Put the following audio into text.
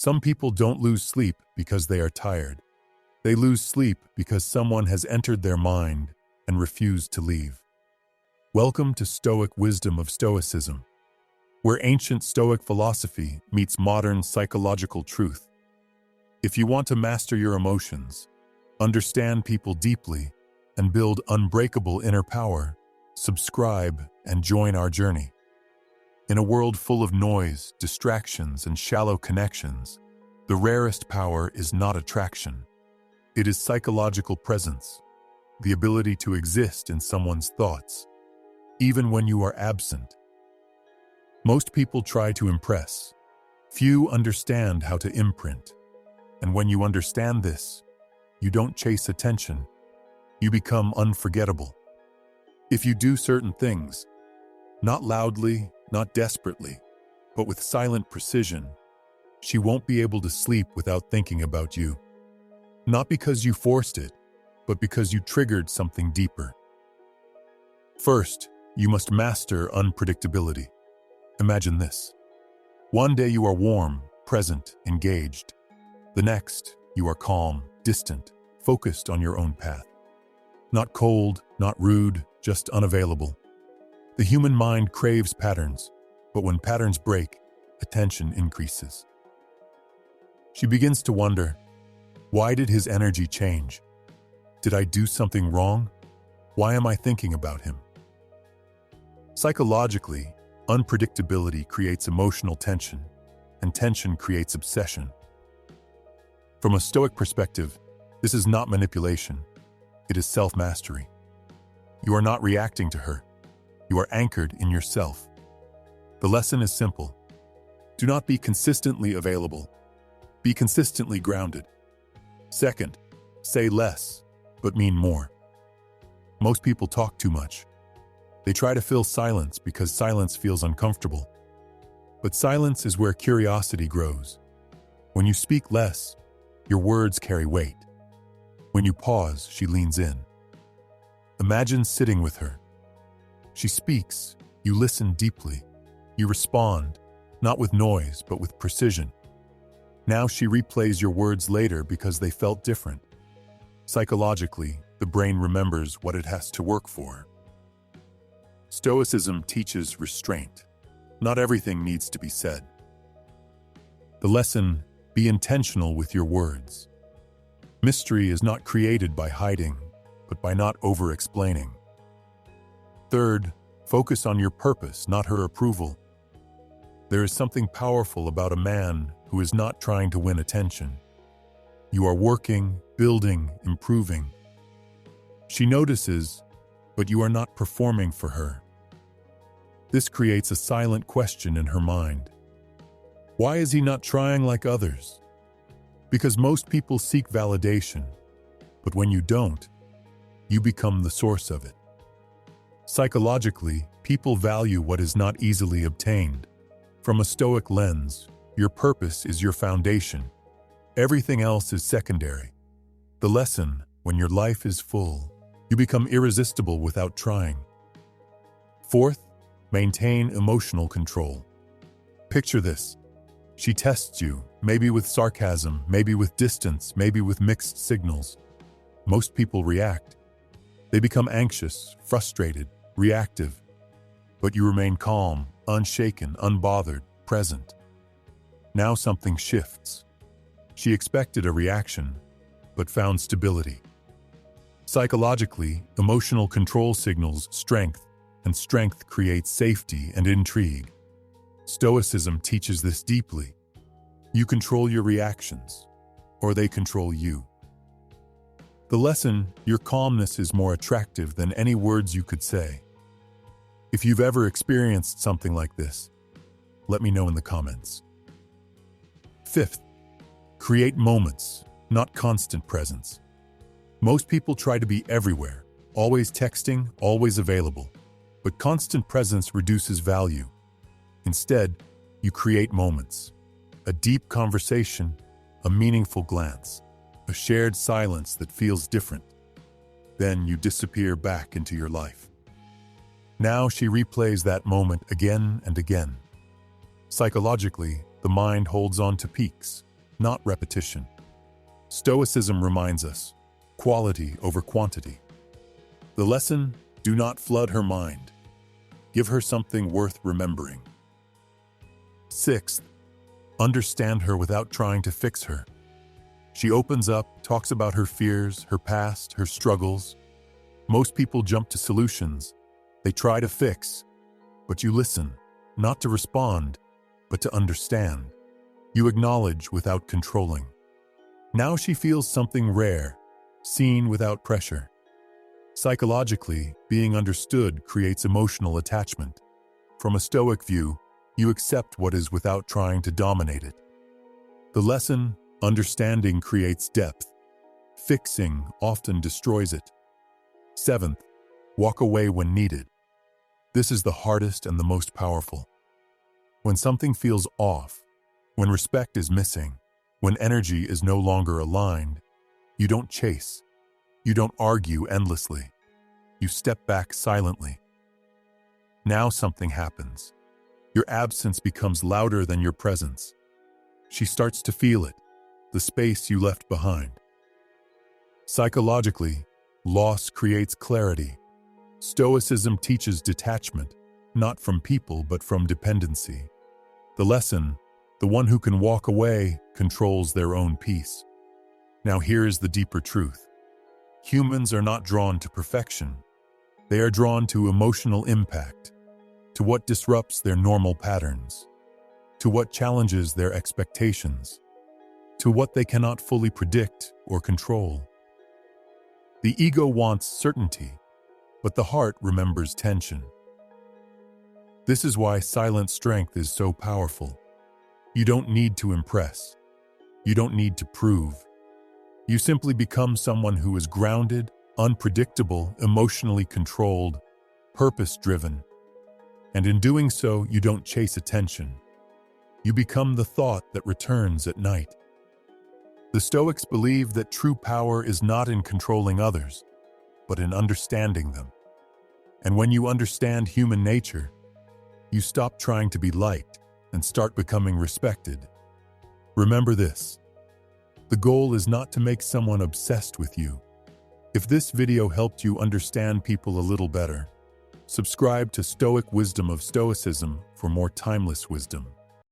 Some people don't lose sleep because they are tired. They lose sleep because someone has entered their mind and refused to leave. Welcome to Stoic Wisdom of Stoicism, where ancient Stoic philosophy meets modern psychological truth. If you want to master your emotions, understand people deeply, and build unbreakable inner power, subscribe and join our journey. In a world full of noise, distractions, and shallow connections, the rarest power is not attraction. It is psychological presence, the ability to exist in someone's thoughts, even when you are absent. Most people try to impress. Few understand how to imprint. And when you understand this, you don't chase attention. You become unforgettable. If you do certain things, not loudly, not desperately, but with silent precision, she won't be able to sleep without thinking about you. Not because you forced it, but because you triggered something deeper. First, you must master unpredictability. Imagine this. One day you are warm, present, engaged. The next, you are calm, distant, focused on your own path. Not cold, not rude, just unavailable. The human mind craves patterns, but when patterns break, attention increases. She begins to wonder, why did his energy change? Did I do something wrong? Why am I thinking about him? Psychologically, unpredictability creates emotional tension, and tension creates obsession. From a Stoic perspective, this is not manipulation. It is self-mastery. You are not reacting to her. You are anchored in yourself. The lesson is simple. Do not be consistently available. Be consistently grounded. Second, say less, but mean more. Most people talk too much. They try to fill silence because silence feels uncomfortable. But silence is where curiosity grows. When you speak less, your words carry weight. When you pause, she leans in. Imagine sitting with her. She speaks, you listen deeply. You respond, not with noise, but with precision. Now she replays your words later because they felt different. Psychologically, the brain remembers what it has to work for. Stoicism teaches restraint. Not everything needs to be said. The lesson, be intentional with your words. Mystery is not created by hiding, but by not over-explaining. Third, focus on your purpose, not her approval. There is something powerful about a man who is not trying to win attention. You are working, building, improving. She notices, but you are not performing for her. This creates a silent question in her mind. Why is he not trying like others? Because most people seek validation, but when you don't, you become the source of it. Psychologically, people value what is not easily obtained. From a Stoic lens, your purpose is your foundation. Everything else is secondary. The lesson, when your life is full, you become irresistible without trying. Fourth, maintain emotional control. Picture this. She tests you, maybe with sarcasm, maybe with distance, maybe with mixed signals. Most people react. They become anxious, frustrated, reactive. But you remain calm, unshaken, unbothered, present. Now something shifts. She expected a reaction, but found stability. Psychologically, emotional control signals strength, and strength creates safety and intrigue. Stoicism teaches this deeply. You control your reactions, or they control you. The lesson, your calmness is more attractive than any words you could say. If you've ever experienced something like this, let me know in the comments. Fifth, create moments, not constant presence. Most people try to be everywhere, always texting, always available, but constant presence reduces value. Instead, you create moments. A deep conversation, a meaningful glance, a shared silence that feels different. Then you disappear back into your life. Now she replays that moment again and again. Psychologically, the mind holds on to peaks. not repetition. Stoicism reminds us, quality over quantity. The lesson, do not flood her mind. Give her something worth remembering. Sixth, understand her without trying to fix her. She opens up, talks about her fears, her past, her struggles. Most people jump to solutions. They try to fix, but you listen, not to respond, but to understand. You acknowledge without controlling. Now she feels something rare, seen without pressure. Psychologically, being understood creates emotional attachment. From a Stoic view, you accept what is without trying to dominate it. The lesson, understanding creates depth. Fixing often destroys it. Seventh, walk away when needed. This is the hardest and the most powerful. When something feels off, when respect is missing, when energy is no longer aligned, you don't chase. You don't argue endlessly. You step back silently. Now something happens. Your absence becomes louder than your presence. She starts to feel it, the space you left behind. Psychologically, loss creates clarity. Stoicism teaches detachment, not from people but from dependency. The lesson, the one who can walk away controls their own peace. Now here is the deeper truth. Humans are not drawn to perfection. They are drawn to emotional impact, to what disrupts their normal patterns, to what challenges their expectations, to what they cannot fully predict or control. The ego wants certainty, but the heart remembers tension. This is why silent strength is so powerful. You don't need to impress. You don't need to prove. You simply become someone who is grounded, unpredictable, emotionally controlled, purpose-driven. And in doing so, you don't chase attention. You become the thought that returns at night. The Stoics believe that true power is not in controlling others, but in understanding them. And when you understand human nature, you stop trying to be liked and start becoming respected. Remember this. The goal is not to make someone obsessed with you. If this video helped you understand people a little better, subscribe to Stoic Wisdom of Stoicism for more timeless wisdom.